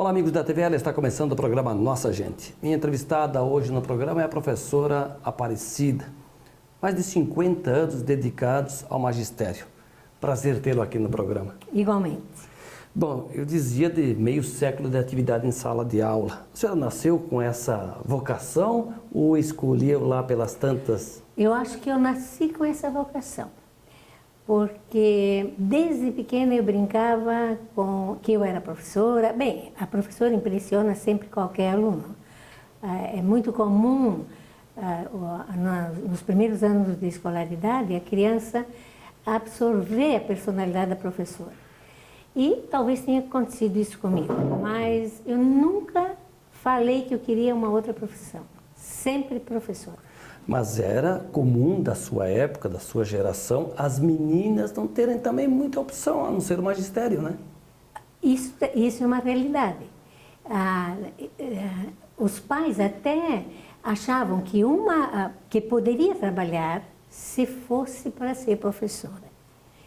Olá, amigos da TVL, está começando o programa Nossa Gente. Minha entrevistada hoje no programa é a professora Aparecida. Mais de 50 anos dedicados ao magistério. Prazer tê-lo aqui no programa. Igualmente. Bom, eu dizia de meio século de atividade em sala de aula. A senhora nasceu com essa vocação ou escolheu lá pelas tantas? Eu acho que eu nasci com essa vocação, porque desde pequena eu brincava com que eu era professora. Bem, a professora impressiona sempre qualquer aluno. É muito comum, nos primeiros anos de escolaridade, a criança absorver a personalidade da professora. E talvez tenha acontecido isso comigo, mas eu nunca falei que eu queria uma outra profissão. Sempre professora. Mas era comum da sua época, da sua geração, as meninas não terem também muita opção, a não ser o magistério, né? Isso é uma realidade. Os pais até achavam que poderia trabalhar se fosse para ser professora.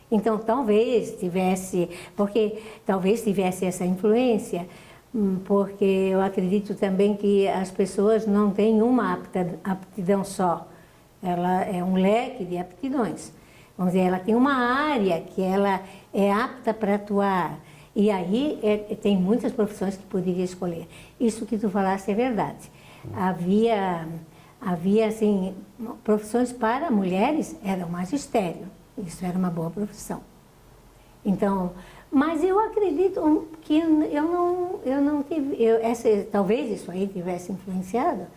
Então, talvez tivesse essa influência, porque eu acredito também que as pessoas não têm uma aptidão só. Ela é um leque de aptidões. Vamos dizer, ela tem uma área que ela é apta para atuar. E aí tem muitas profissões que poderia escolher. Isso que tu falaste é verdade. Havia assim, profissões para mulheres, era o magistério. Isso era uma boa profissão. Então, mas eu acredito que eu não tive, talvez isso aí tivesse influenciado,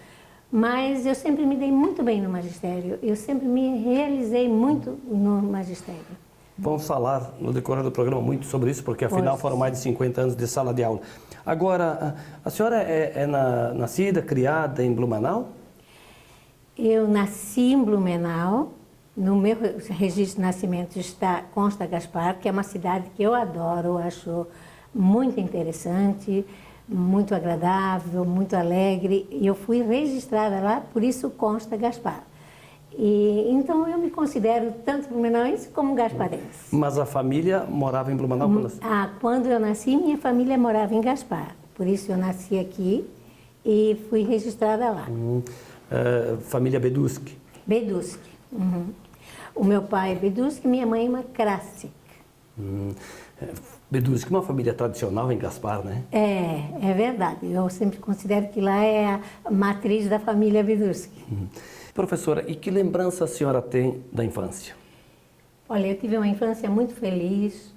mas eu sempre me dei muito bem no magistério. Eu sempre me realizei muito no magistério. Vamos falar no decorrer do programa muito sobre isso, porque afinal foram mais de 50 anos de sala de aula. Agora, a senhora é nascida, criada em Blumenau? Eu nasci em Blumenau. No meu registro de nascimento consta Gaspar, que é uma cidade que eu adoro, acho muito interessante, muito agradável, muito alegre. E eu fui registrada lá, por isso consta Gaspar. Então eu me considero tanto blumenauense como gasparense. Mas a família morava em Blumenau? Quando eu nasci, minha família morava em Gaspar. Por isso eu nasci aqui e fui registrada lá. Família Beduski? Beduski. Uhum. O meu pai é Beduski e minha mãe é uma Krasik. Beduski, uma família tradicional em Gaspar, né? É verdade. Eu sempre considero que lá é a matriz da família Beduski. Professora, e que lembrança a senhora tem da infância? Olha, eu tive uma infância muito feliz.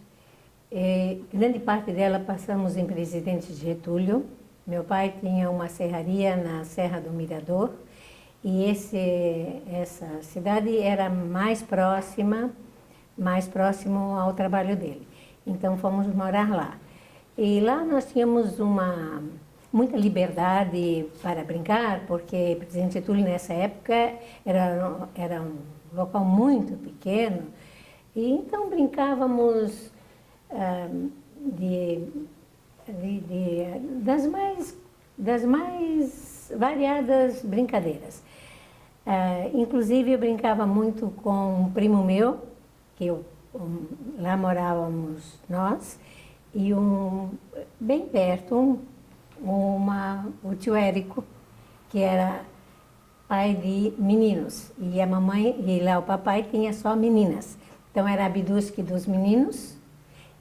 Grande parte dela passamos em Presidente Getúlio. Meu pai tinha uma serraria na Serra do Mirador. E essa cidade era mais próximo ao trabalho dele. Então fomos morar lá. E lá nós tínhamos muita liberdade para brincar, porque Presidente Getúlio nessa época era um local muito pequeno. E então brincávamos das mais variadas brincadeiras. Inclusive eu brincava muito com um primo meu, que lá morávamos nós, e bem perto, o tio Érico, que era pai de meninos, e a mamãe, e lá o papai tinha só meninas. Então era a Beduski dos meninos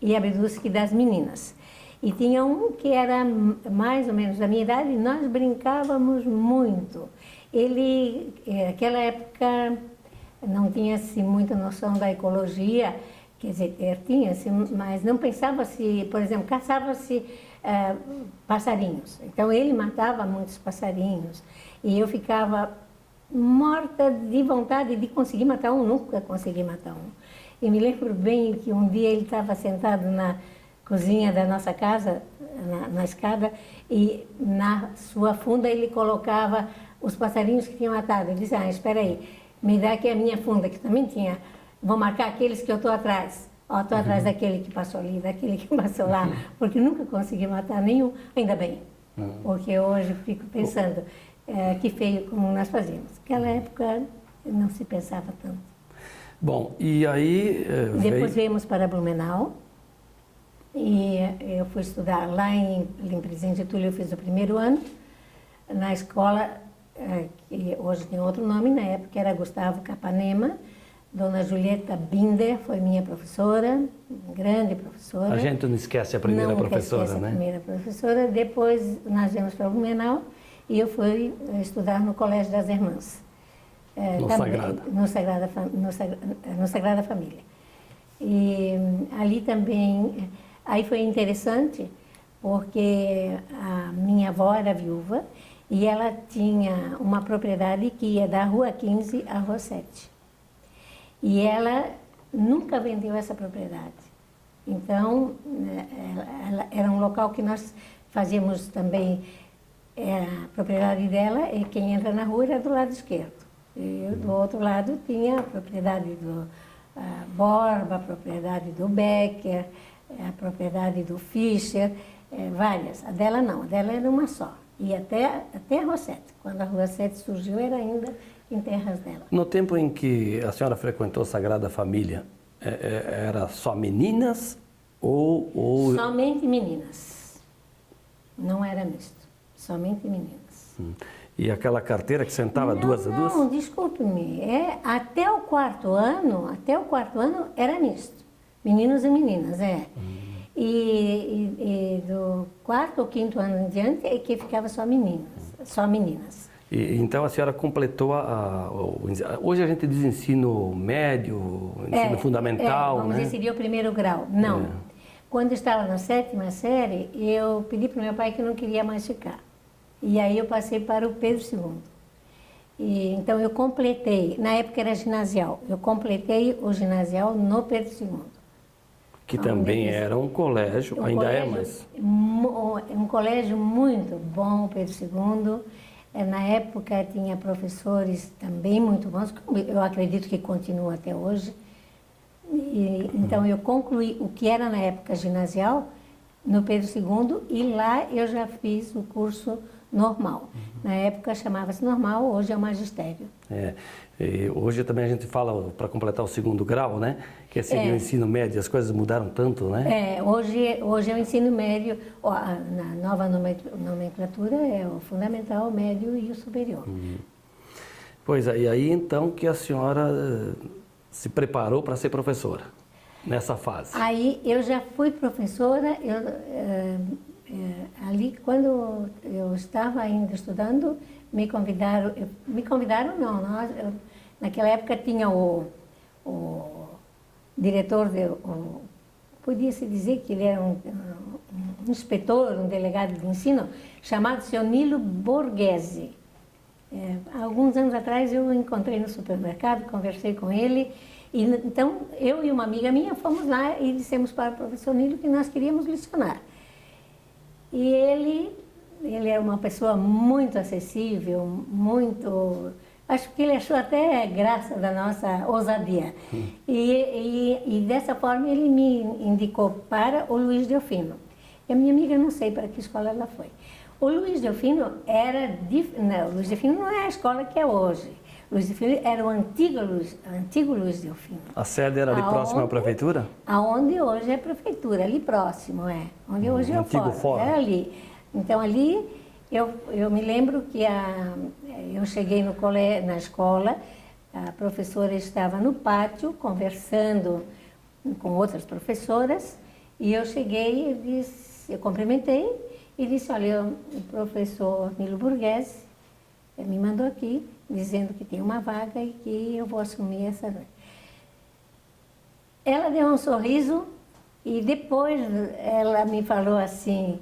e a Beduski das meninas. E tinha um que era mais ou menos da minha idade, e nós brincávamos muito. Ele, naquela época, não tinha-se muita noção da ecologia, quer dizer, tinha-se, mas não pensava-se, por exemplo, caçava-se passarinhos. Então ele matava muitos passarinhos e eu ficava morta de vontade de conseguir matar um, nunca consegui matar um. E me lembro bem que um dia ele estava sentado na cozinha da nossa casa, na escada, e na sua funda ele colocava os passarinhos que tinha matado. Ele disse, espera aí, me dá aqui a minha funda, que também tinha, vou marcar aqueles que eu estou atrás. Estou atrás daquele que passou ali, daquele que passou lá, porque nunca consegui matar nenhum, ainda bem. Porque hoje fico pensando, que feio como nós fazíamos. Naquela época não se pensava tanto. Bom, e aí Depois viemos para Blumenau. E eu fui estudar lá em Presidente Getúlio, eu fiz o primeiro ano, na escola, que hoje tem outro nome, na época era Gustavo Capanema. Dona Julieta Binder foi minha professora, grande professora. A gente não esquece a primeira professora, esquece né? A primeira professora. Depois nós viemos para Blumenau e eu fui estudar no Colégio das Irmãs. No Sagrada. No Sagrada Família. E ali também, aí foi interessante, porque a minha avó era viúva e ela tinha uma propriedade que ia da Rua 15 à Rua 7. E ela nunca vendeu essa propriedade. Então, era um local que nós fazíamos também, a propriedade dela, e quem entra na rua era do lado esquerdo. E eu, do outro lado, tinha a propriedade do Borba, a propriedade do Becker, a propriedade do Fischer, várias. A dela não, a dela era uma só. E até a Rua 7. Quando a Rua 7 surgiu, era ainda em terras dela. No tempo em que a senhora frequentou a Sagrada Família, era só meninas ou... Somente meninas. Não era misto. Somente meninas. E aquela carteira que sentava duas a duas? Não, desculpe-me. Até o quarto ano era misto. Meninos e meninas, E do quarto ou quinto ano em diante é que ficava só meninas. Então a senhora completou hoje a gente diz ensino médio, ensino fundamental, vamos né? dizer, seria o primeiro grau. Não. Quando eu estava na 7ª série, eu pedi para o meu pai que não queria mais ficar. E aí eu passei para o Pedro II. Então eu completei, na época era ginasial, eu completei o ginasial no Pedro II. Que também era um colégio, ainda é, mas... Um colégio muito bom, Pedro II. Na época tinha professores também muito bons, eu acredito que continua até hoje. Então eu concluí o que era na época ginasial no Pedro II e lá eu já fiz o curso normal. Na época chamava-se normal, hoje é o magistério. E hoje também a gente fala, para completar o segundo grau, né? Que seria o ensino médio, as coisas mudaram tanto, né? Hoje é o ensino médio, na nova nomenclatura é o fundamental, o médio e o superior. Pois é, e aí então que a senhora se preparou para ser professora, nessa fase? Aí eu já fui professora, ali quando eu estava ainda estudando, me convidaram não, naquela época tinha o diretor, podia-se dizer que ele era um inspetor, um delegado de ensino, chamado Sr. Nilo Borghese. Alguns anos atrás eu o encontrei no supermercado, conversei com ele, e então eu e uma amiga minha fomos lá e dissemos para o professor Nilo que nós queríamos lecionar. E ele é uma pessoa muito acessível, acho que ele achou até graça da nossa ousadia. E dessa forma ele me indicou para o Luiz Delfino. E a minha amiga, não sei para que escola ela foi. O Luiz Delfino o Luiz Delfino não é a escola que é hoje. O Luiz Delfino era o antigo Luiz Delfino. A sede era ali próxima à prefeitura? Aonde hoje é a prefeitura, ali próximo, onde hoje é o fórum. Era ali. Então ali eu me lembro que eu cheguei na escola, a professora estava no pátio conversando com outras professoras e eu cheguei eu cumprimentei e disse, olha, o professor Nilo Borghese me mandou aqui dizendo que tem uma vaga e que eu vou assumir essa vaga. Ela deu um sorriso e depois ela me falou assim,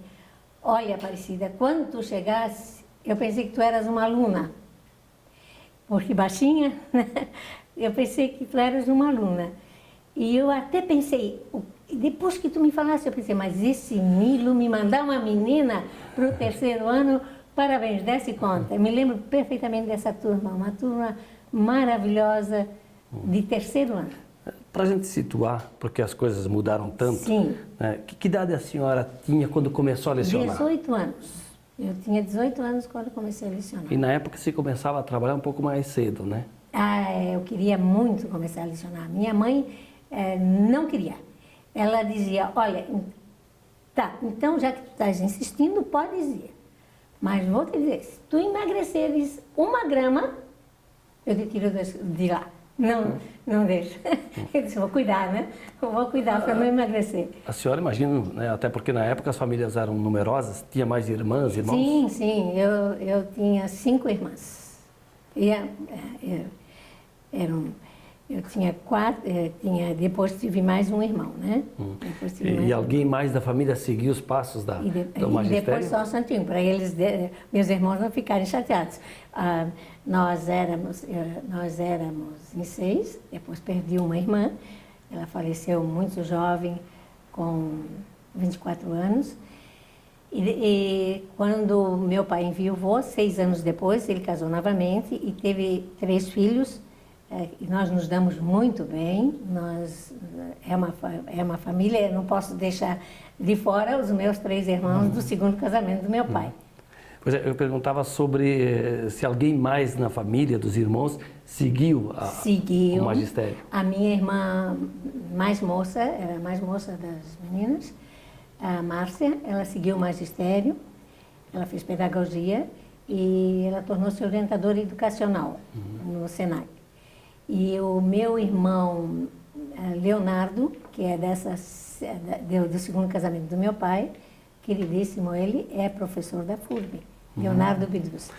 olha, Aparecida, quando tu chegasse, eu pensei que tu eras uma aluna, porque baixinha, eu pensei que tu eras uma aluna. E eu até pensei, depois que tu me falasse, eu pensei, mas esse Nilo me mandar uma menina para o 3º ano, parabéns, desse conta. Eu me lembro perfeitamente dessa turma, uma turma maravilhosa de 3º ano. Para a gente situar, porque as coisas mudaram tanto, Sim. Né? Que idade a senhora tinha quando começou a lecionar? 18 anos. Eu tinha 18 anos quando comecei a lecionar. E na época você começava a trabalhar um pouco mais cedo, né? Eu queria muito começar a lecionar. Minha mãe não queria. Ela dizia, olha, Tá, então já que tu estás insistindo, podes ir. Mas vou te dizer, se tu emagreceres 1 grama, eu te tiro de lá. Não deixa. Eu disse, vou cuidar, né? Vou cuidar para não emagrecer. A senhora imagina, né, até porque na época as famílias eram numerosas, tinha mais irmãs, irmãos? Sim, sim, eu tinha 5 irmãs. Eu tinha 4, depois tive mais um irmão, né? Depois tive mais alguém mais da família seguiu os passos do magistério? E depois só o santinho, para eles, meus irmãos não ficarem chateados. Nós éramos em 6, depois perdi uma irmã, ela faleceu muito jovem, com 24 anos. E quando meu pai enviou, 6 anos depois, ele casou novamente e teve 3 filhos. E nós nos damos muito bem, é uma família, eu não posso deixar de fora os meus 3 irmãos do segundo casamento do meu pai. Pois é, eu perguntava sobre se alguém mais na família, dos irmãos, seguiu o magistério. A minha irmã mais moça, era a mais moça das meninas, a Márcia, ela seguiu o magistério, ela fez pedagogia e ela tornou-se orientadora educacional no Senai. E o meu irmão Leonardo, que é do segundo casamento do meu pai, queridíssimo, ele é professor da FURB, Leonardo Bidus.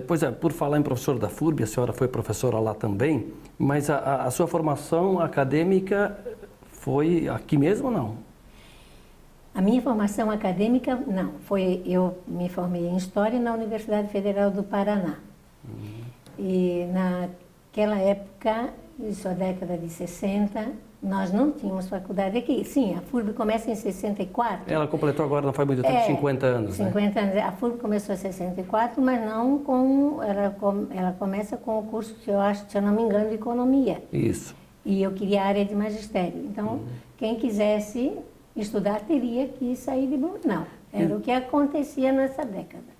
Pois é, por falar em professor da FURB, a senhora foi professora lá também, mas a sua formação acadêmica foi aqui mesmo ou não? A minha formação acadêmica, não. Eu me formei em História na Universidade Federal do Paraná. E naquela época, isso é a década de 60, nós não tínhamos faculdade aqui. Sim, a FURB começa em 64. Ela completou agora, não faz muito tempo, 50 anos, 50 anos. A FURB começou em 64, mas não com... Ela começa com o curso, que eu acho, se eu não me engano, de Economia. Isso. E eu queria a área de Magistério. Então, quem quisesse estudar teria que sair de Blumenau. Era o que acontecia nessa década.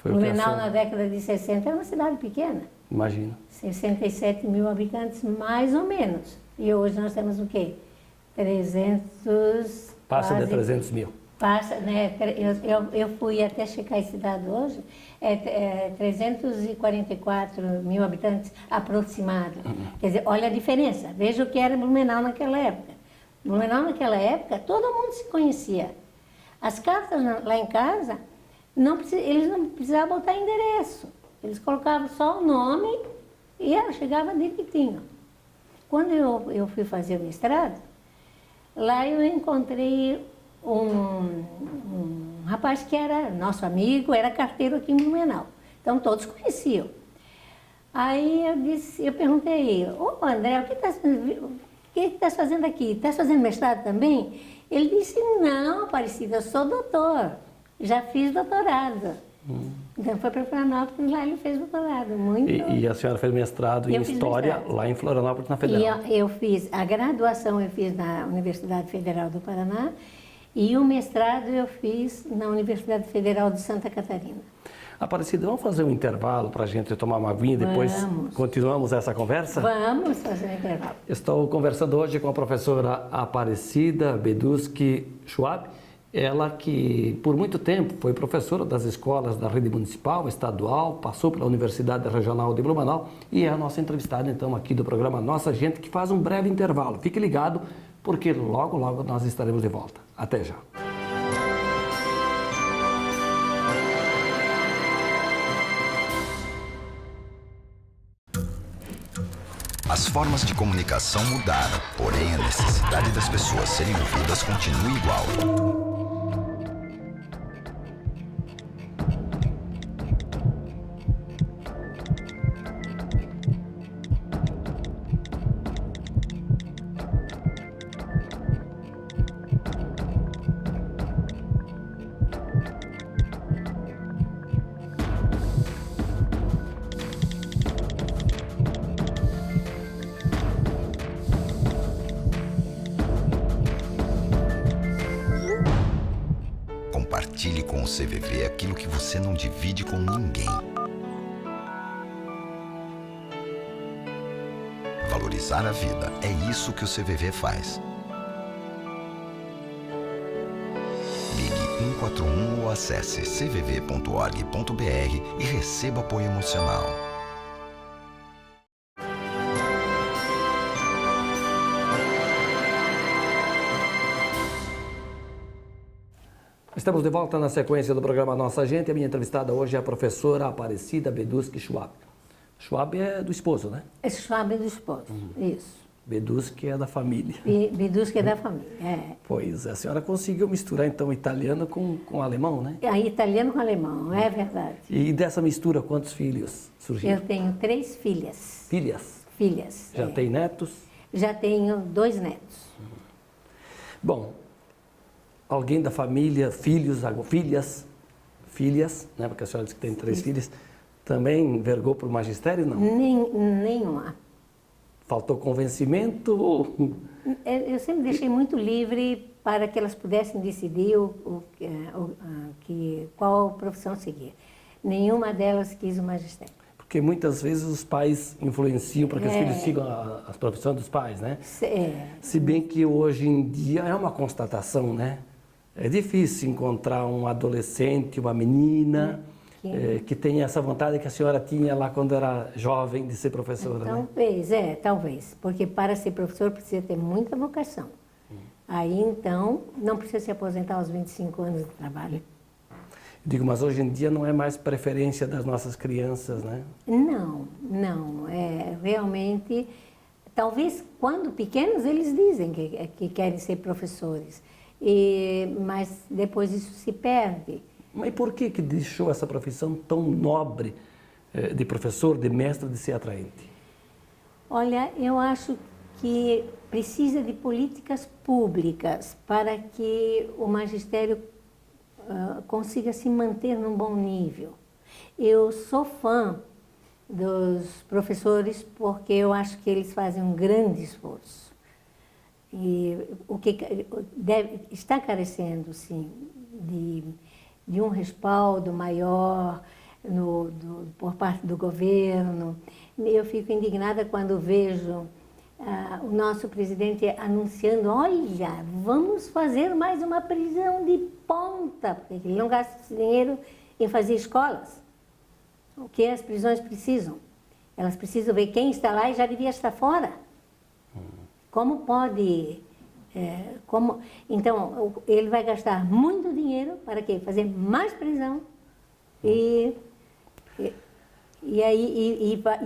Blumenau, na década de 60, era uma cidade pequena. Imagino. 67 mil habitantes, mais ou menos. E hoje nós temos o quê? 300... Passa de 300 mil. Passa, né? Eu fui até checar esse dado hoje, 344 mil habitantes aproximados. Quer dizer, olha a diferença. Veja o que era Blumenau naquela época. Blumenau naquela época, todo mundo se conhecia. As cartas lá em casa, eles não precisavam botar endereço. Eles colocavam só o nome e ela chegava direitinho. Quando eu fui fazer o mestrado, lá eu encontrei um rapaz que era nosso amigo, era carteiro aqui em Blumenau. Então todos conheciam. Aí eu perguntei, ô André, o que estás fazendo aqui? Estás fazendo mestrado também? Ele disse, não, Aparecida, eu sou doutor, já fiz doutorado. Então foi para Florianópolis, lá ele fez doutorado. E a senhora fez mestrado em História lá em Florianópolis, na Federal? E eu fiz, a graduação eu fiz na Universidade Federal do Paraná e o mestrado eu fiz na Universidade Federal de Santa Catarina. Aparecida, vamos fazer um intervalo para a gente tomar uma aguinha e depois continuamos essa conversa? Vamos fazer um intervalo. Estou conversando hoje com a professora Aparecida Beduski Schwab, ela que por muito tempo foi professora das escolas da rede municipal, estadual, passou pela Universidade Regional de Blumenau e é a nossa entrevistada então aqui do programa Nossa Gente, que faz um breve intervalo. Fique ligado porque logo, logo nós estaremos de volta. Até já. As formas de comunicação mudaram, porém a necessidade das pessoas serem ouvidas continua igual. Compartilhe com o CVV aquilo que você não divide com ninguém. Valorizar a vida, é isso que o CVV faz. 141 ou acesse cvv.org.br e receba apoio emocional. Estamos de volta na sequência do programa Nossa Gente. A minha entrevistada hoje é a professora Aparecida Beduschi Schwab. Schwab é do esposo, né? É Schwab do esposo, isso. Beduschi é da família. Beduschi é da família, é. Pois é, a senhora conseguiu misturar então italiano com alemão, né? Italiano com alemão, é verdade. E dessa mistura, quantos filhos surgiram? Eu tenho 3 filhas. Filhas? Filhas. Já tem netos? Já tenho 2 netos. Bom, alguém da família, filhos, filhas, né? Porque a senhora disse que tem 3 filhas, também vergou para o magistério, não? Nenhuma. Faltou convencimento ou... Eu sempre deixei muito livre para que elas pudessem decidir qual profissão seguir. Nenhuma delas quis o magistério. Porque muitas vezes os pais influenciam para que os filhos sigam as profissões dos pais, né? Se bem que hoje em dia é uma constatação, né? É difícil encontrar um adolescente, uma menina que tenha essa vontade que a senhora tinha lá quando era jovem de ser professora, talvez, né? Talvez. Porque para ser professor precisa ter muita vocação. Aí, então, não precisa se aposentar aos 25 anos de trabalho. Digo, mas hoje em dia não é mais preferência das nossas crianças, né? Não. Realmente, talvez quando pequenos eles dizem que querem ser professores, mas depois isso se perde. Mas por que deixou essa profissão tão nobre de professor, de mestre, de ser atraente? Olha, eu acho que precisa de políticas públicas para que o magistério consiga se manter num bom nível. Eu sou fã dos professores porque eu acho que eles fazem um grande esforço. E o que está carecendo, sim, de um respaldo maior por parte do governo. Eu fico indignada quando vejo o nosso presidente anunciando, olha, vamos fazer mais uma prisão de ponta, porque ele não gasta esse dinheiro em fazer escolas. O que as prisões precisam? Elas precisam ver quem está lá e já devia estar fora. Como pode... Então, ele vai gastar muito dinheiro para quê? Fazer mais prisão e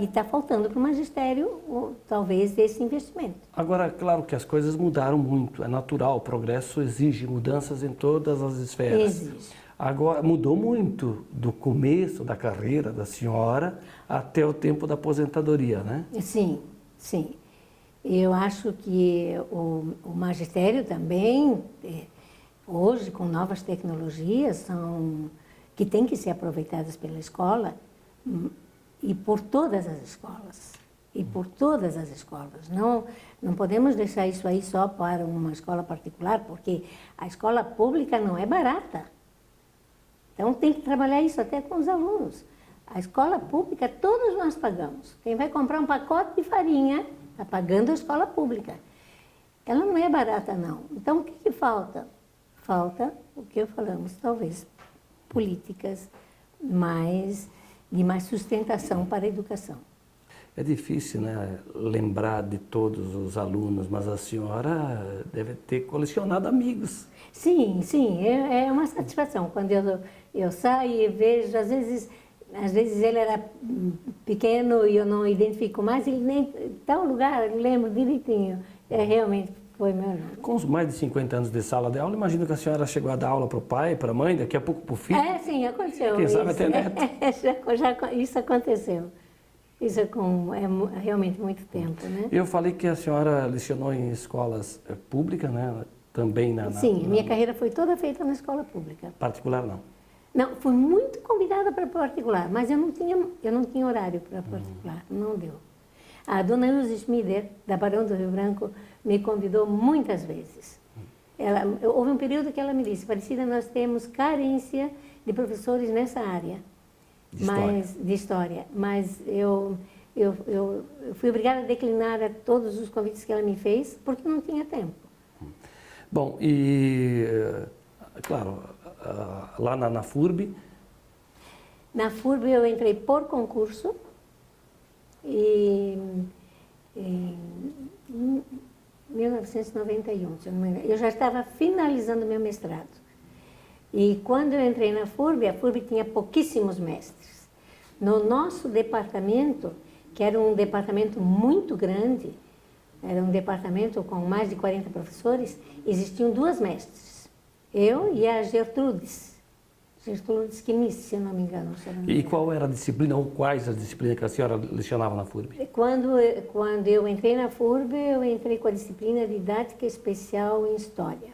está faltando para o magistério, talvez, esse investimento. Agora, claro que as coisas mudaram muito, é natural, o progresso exige mudanças em todas as esferas. Exige. Agora, mudou muito do começo da carreira da senhora até o tempo da aposentadoria, né? Sim. Eu acho que o magistério também, hoje, com novas tecnologias, que têm que ser aproveitadas pela escola e por todas as escolas. Não podemos deixar isso aí só para uma escola particular, porque a escola pública não é barata. Então, tem que trabalhar isso até com os alunos. A escola pública, todos nós pagamos. Quem vai comprar um pacote de farinha está pagando a escola pública. Ela não é barata, não. Então, o que falta? Falta o que falamos, talvez, políticas de mais sustentação para a educação. É difícil, né, lembrar de todos os alunos, mas a senhora deve ter colecionado amigos. Sim, é uma satisfação. Quando eu saio e vejo, às vezes ele era pequeno e eu não identifico mais, ele nem tal lugar, eu lembro direitinho. Realmente foi meu aluno. Com os mais de 50 anos de sala de aula, imagino que a senhora chegou a dar aula para o pai, para a mãe, daqui a pouco para o filho. Sim, aconteceu. Quem sabe até neto. Isso aconteceu. Isso é realmente muito tempo, né? Eu falei que a senhora lecionou em escolas públicas, né? Também Sim, minha carreira foi toda feita na escola pública. Particular, não? Não, fui muito convidada para particular, mas eu não tinha horário para particular, não deu. A dona Ilse Schmieder, da Barão do Rio Branco, me convidou muitas vezes. Houve um período que ela me disse, Aparecida, nós temos carência de professores nessa área. De história. Mas eu fui obrigada a declinar a todos os convites que ela me fez, porque não tinha tempo. Bom, e, claro, lá na FURB? Na FURB eu entrei por concurso e em 1991, se eu não me engano. Eu já estava finalizando meu mestrado. E quando eu entrei na FURB, a FURB tinha pouquíssimos mestres. No nosso departamento, que era um departamento muito grande, era um departamento com mais de 40 professores, existiam 2 mestres. Eu e a Gertrudes Kniss, se eu não me engano. E qual era a disciplina, ou quais as disciplinas que a senhora lecionava na FURB? Quando eu entrei na FURB, eu entrei com a disciplina Didática Especial em História.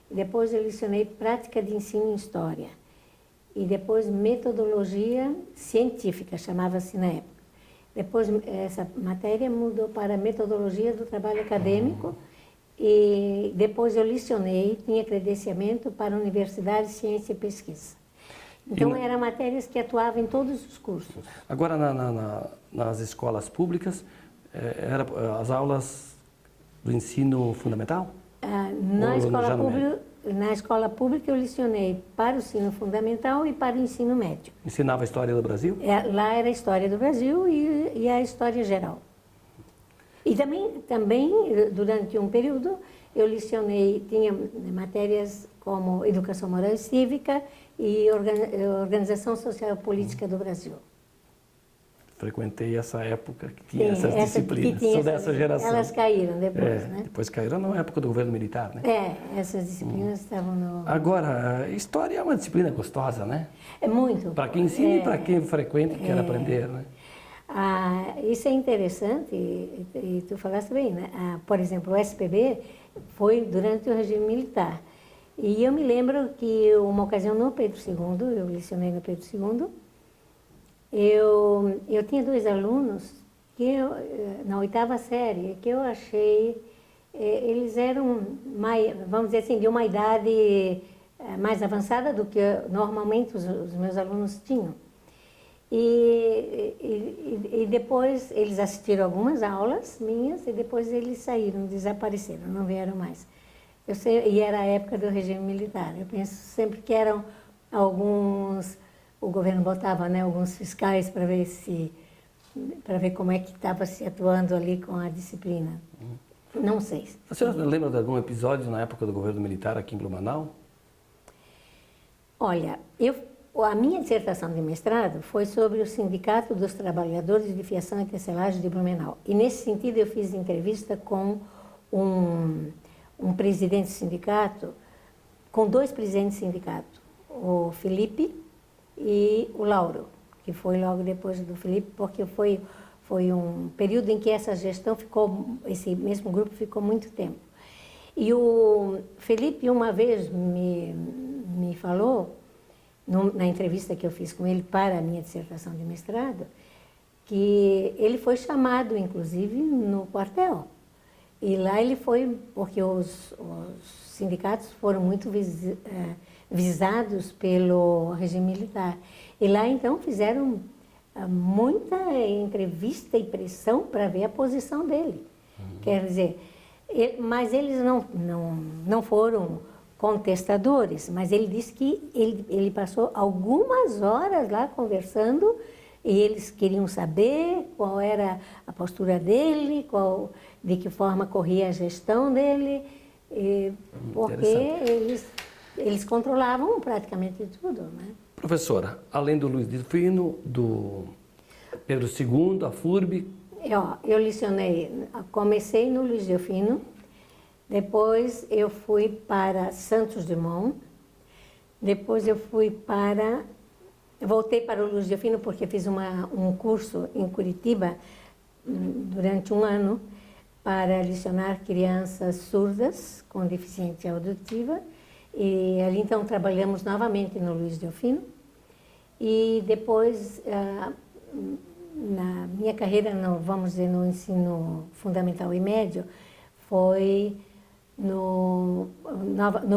Depois eu lecionei Prática de Ensino em História. E depois Metodologia Científica, chamava-se na época. Depois essa matéria mudou para Metodologia do Trabalho Acadêmico. E depois eu lecionei, tinha credenciamento para Universidade, Ciência e Pesquisa. Então, eram matérias que atuavam em todos os cursos. Agora, nas escolas públicas, eram as aulas do ensino fundamental? Na escola pública eu lecionei para o ensino fundamental e para o ensino médio. Ensinava a história do Brasil? Lá era a história do Brasil e a história geral. E também, durante um período, eu lecionei, tinha matérias como Educação Moral e Cívica e Organização Social e Política do Brasil. Frequentei essa época que tinha essas disciplinas, sou dessa geração. Elas caíram depois, né? Depois caíram na época do governo militar, né? Essas disciplinas estavam no... Agora, história é uma disciplina gostosa, né? É muito. Para quem ensina e para quem frequenta e quer aprender, né? Isso é interessante, e tu falaste bem, né? Por exemplo, o SPB foi durante o regime militar. E eu me lembro que uma ocasião no Pedro II, eu lecionei no Pedro II, eu tinha 2 alunos que na 8ª série, que eu achei, eles eram, vamos dizer assim, de uma idade mais avançada do que normalmente os meus alunos tinham. E depois eles assistiram algumas aulas minhas e depois eles saíram, desapareceram, não vieram mais. E era a época do regime militar. Eu penso sempre que eram alguns, o governo botava, né, alguns fiscais para ver como é que estava se atuando ali com a disciplina. Não sei. A senhora lembra de algum episódio na época do governo militar aqui em Blumenau? Olha, a minha dissertação de mestrado foi sobre o Sindicato dos Trabalhadores de Fiação e Tecelagem de Blumenau. E, nesse sentido, eu fiz entrevista com um presidente do sindicato, com 2 presidentes do sindicato, o Felipe e o Lauro, que foi logo depois do Felipe, porque foi um período em que essa gestão esse mesmo grupo ficou muito tempo. E o Felipe, uma vez, me falou, na entrevista que eu fiz com ele para a minha dissertação de mestrado, que ele foi chamado, inclusive, no quartel. E lá ele foi, porque os sindicatos foram muito visados pelo regime militar. E lá, então, fizeram muita entrevista e pressão para ver a posição dele. Quer dizer, mas eles não foram contestadores, mas ele disse que ele passou algumas horas lá conversando e eles queriam saber qual era a postura dele, de que forma corria a gestão dele, porque eles controlavam praticamente tudo, né? Professora, além do Luiz Delfino, do Pedro II, a FURB... Eu lecionei, comecei no Luiz Delfino, depois eu fui para Santos Dumont, depois eu voltei para o Luiz Delfino porque fiz um curso em Curitiba durante um ano para lecionar crianças surdas com deficiência auditiva. E ali então trabalhamos novamente no Luiz Delfino. E depois, na minha carreira, vamos dizer, no ensino fundamental e médio, foi no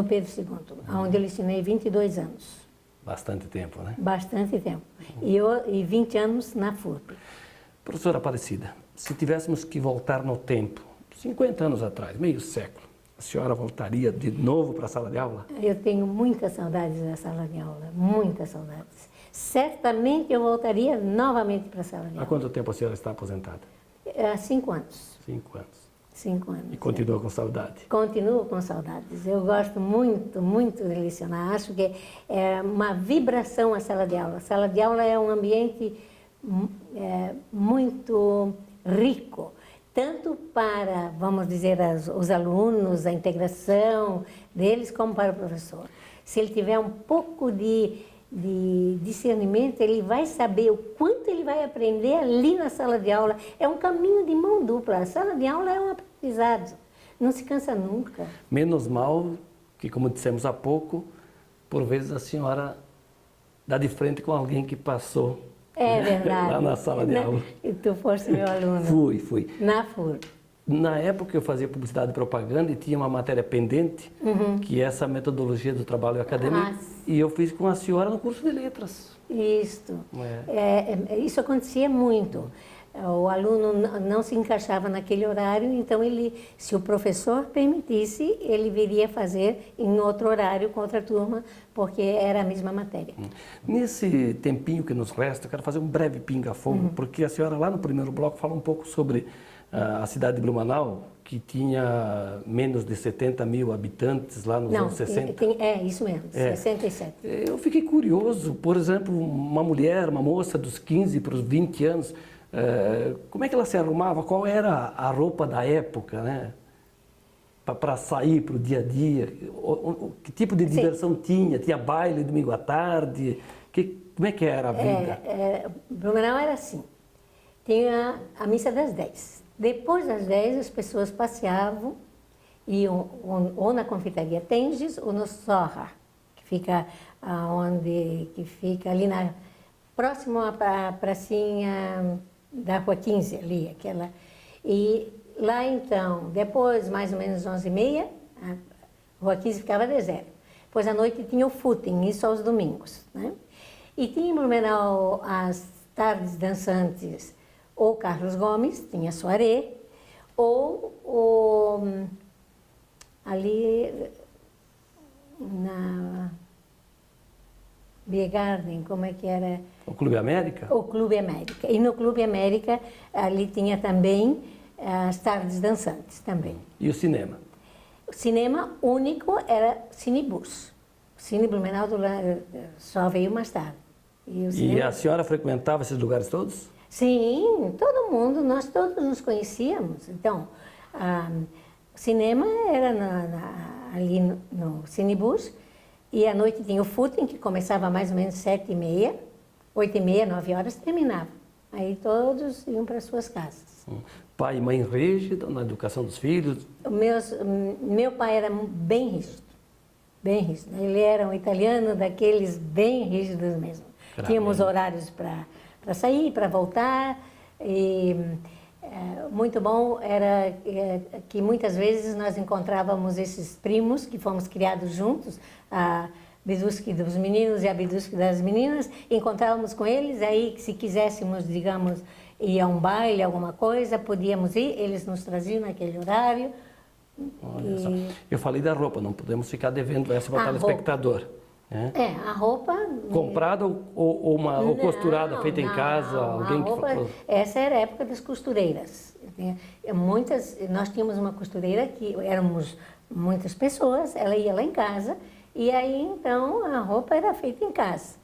Pedro II, onde eu lecionei 22 anos. Bastante tempo, né? Bastante tempo. E 20 anos na FURB. Professora Aparecida, se tivéssemos que voltar no tempo, 50 anos atrás, meio século, a senhora voltaria de novo para a sala de aula? Eu tenho muitas saudades da sala de aula, muitas saudades. Certamente eu voltaria novamente para a sala de Há aula. quanto tempo a senhora está aposentada? Há 5 anos. 5 anos. 5 anos. E continua com saudade? Continuo com saudades. Eu gosto muito, muito de lecionar. Acho que é uma vibração a sala de aula. A sala de aula é um ambiente muito rico, tanto para, vamos dizer, os alunos, a integração deles, como para o professor. Se ele tiver um pouco de discernimento, ele vai saber o quanto ele vai aprender ali na sala de aula. É um caminho de mão dupla. A sala de aula é um aprendizado. Não se cansa nunca. Menos mal que, como dissemos há pouco, por vezes a senhora dá de frente com alguém que passou verdade. lá na sala de aula. E tu foste meu aluno. Fui. Na FUR. Na época eu fazia publicidade e propaganda e tinha uma matéria pendente, que é essa metodologia do trabalho acadêmico, e eu fiz com a senhora no curso de letras. Isto. Isso acontecia muito. O aluno não se encaixava naquele horário, então se o professor permitisse, ele viria fazer em outro horário com outra turma, porque era a mesma matéria. Nesse tempinho que nos resta, eu quero fazer um breve pinga-fogo, porque a senhora lá no primeiro bloco fala um pouco sobre a cidade de Blumenau, que tinha menos de 70 mil habitantes lá nos anos 60. Isso mesmo, 67. Eu fiquei curioso, por exemplo, uma mulher, uma moça dos 15 para os 20 anos, como é que ela se arrumava? Qual era a roupa da época, né? Para sair para o dia a dia? Que tipo de diversão tinha? Tinha baile domingo à tarde? Como é que era a vida? Blumenau era assim, tinha a missa das 10. Depois das 10 as pessoas passeavam, iam ou na confeitaria Tenges ou no Sorra, que fica ali próximo à pracinha da Rua 15, ali, aquela. E lá então, depois, mais ou menos 11h30, a Rua 15 ficava deserta. Depois à noite tinha o footing, isso aos domingos, né? E tinha em Blumenau as tardes dançantes, ou Carlos Gomes, tinha soirée, ou ali na Beer Garden, como é que era? O Clube América? O Clube América. E no Clube América, ali tinha também as tardes dançantes também. E o cinema? O cinema único era Cinebus. O Cine Blumenau só veio mais tarde. E a senhora frequentava esses lugares todos? Sim, todo mundo, nós todos nos conhecíamos. Então, o cinema era ali no Cinebus, e à noite tinha o footing, que começava mais ou menos 7h30, 8h30, 9h, terminava. Aí todos iam para suas casas. Pai e mãe rígido na educação dos filhos? Meu pai era bem rígido, bem rígido. Ele era um italiano daqueles bem rígidos mesmo. Tínhamos horários para sair, para voltar, e muito bom era que muitas vezes nós encontrávamos esses primos que fomos criados juntos, a Biduschi dos meninos e a Biduschi das meninas, encontrávamos com eles, aí se quiséssemos, digamos, ir a um baile, alguma coisa, podíamos ir, eles nos traziam naquele horário. Olha só. Eu falei da roupa, não podemos ficar devendo essa para o telespectador. A roupa... Comprada ou costurada, feita em casa? Essa era a época das costureiras. Nós tínhamos uma costureira que éramos muitas pessoas, ela ia lá em casa, e aí então a roupa era feita em casa.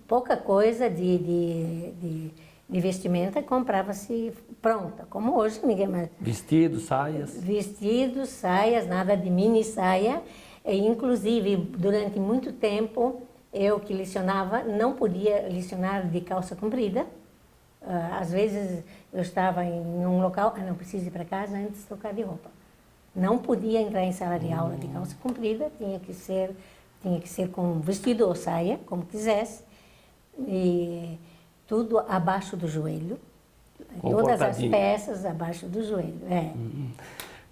Pouca coisa de vestimenta comprava-se pronta, como hoje ninguém mais... Vestidos, saias? Vestidos, saias, nada de mini saia. Inclusive, durante muito tempo, eu que lecionava, não podia lecionar de calça comprida. Às vezes, eu estava em um local, não preciso ir para casa antes de trocar de roupa. Não podia entrar em sala de aula de calça comprida, tinha que ser com vestido ou saia, como quisesse, e tudo abaixo do joelho. Todas as peças abaixo do joelho.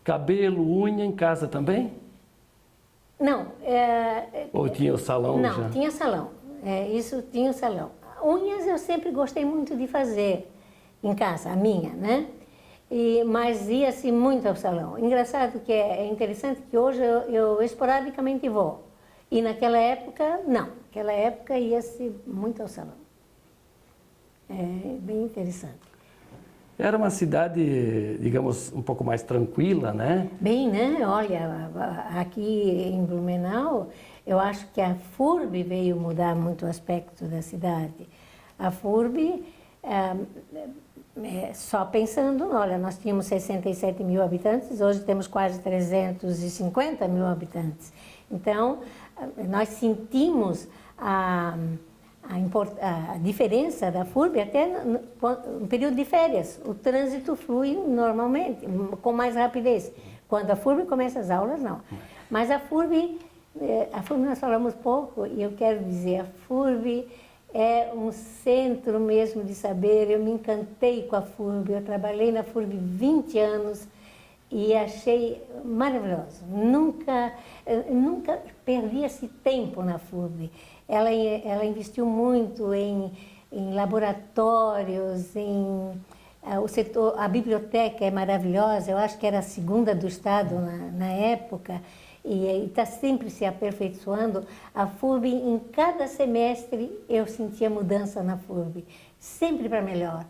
Cabelo, unha em casa também? Não. Ou tinha o salão? Não, já? Tinha salão. Isso tinha o salão. Unhas eu sempre gostei muito de fazer em casa, a minha, né? mas ia-se muito ao salão. Engraçado que é interessante que hoje eu esporadicamente vou. E naquela época, não. Naquela época ia-se muito ao salão. É bem interessante. Era uma cidade, digamos, um pouco mais tranquila, né? Bem, né? Olha, aqui em Blumenau, eu acho que a FURB veio mudar muito o aspecto da cidade. A FURB, só pensando, olha, nós tínhamos 67 mil habitantes, hoje temos quase 350 mil habitantes. Então, nós sentimos a diferença da FURB até no período de férias. O trânsito flui normalmente, com mais rapidez. Quando a FURB começa as aulas, não. Mas a FURB nós falamos pouco, e eu quero dizer, a FURB é um centro mesmo de saber. Eu me encantei com a FURB, eu trabalhei na FURB 20 anos e achei maravilhoso. Nunca perdi esse tempo na FURB. Ela investiu muito em laboratórios, o setor, a biblioteca é maravilhosa, eu acho que era a segunda do estado na época, e está sempre se aperfeiçoando. A FURB, em cada semestre, eu sentia mudança na FURB, sempre para melhor.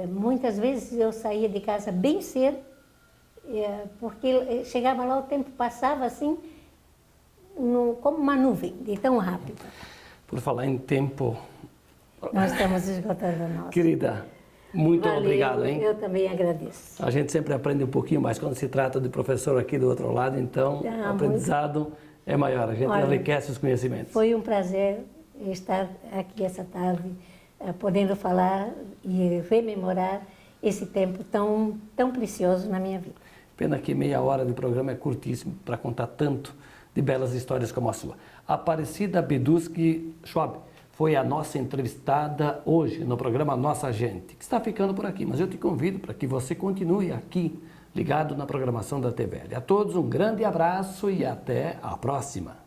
Muitas vezes eu saía de casa bem cedo, porque chegava lá, o tempo passava assim, como uma nuvem, de tão rápido. Por falar em tempo... Nós estamos esgotando a nossa. Querida, muito obrigado, hein? Eu também agradeço. A gente sempre aprende um pouquinho mais quando se trata de professor aqui do outro lado, então o aprendizado é maior, a gente enriquece os conhecimentos. Foi um prazer estar aqui essa tarde, podendo falar e rememorar esse tempo tão precioso na minha vida. Pena que meia hora de programa é curtíssimo para contar tanto de belas histórias como a sua. Aparecida Biduski Schwab foi a nossa entrevistada hoje no programa Nossa Gente, que está ficando por aqui, mas eu te convido para que você continue aqui, ligado na programação da TVL. A todos um grande abraço e até a próxima.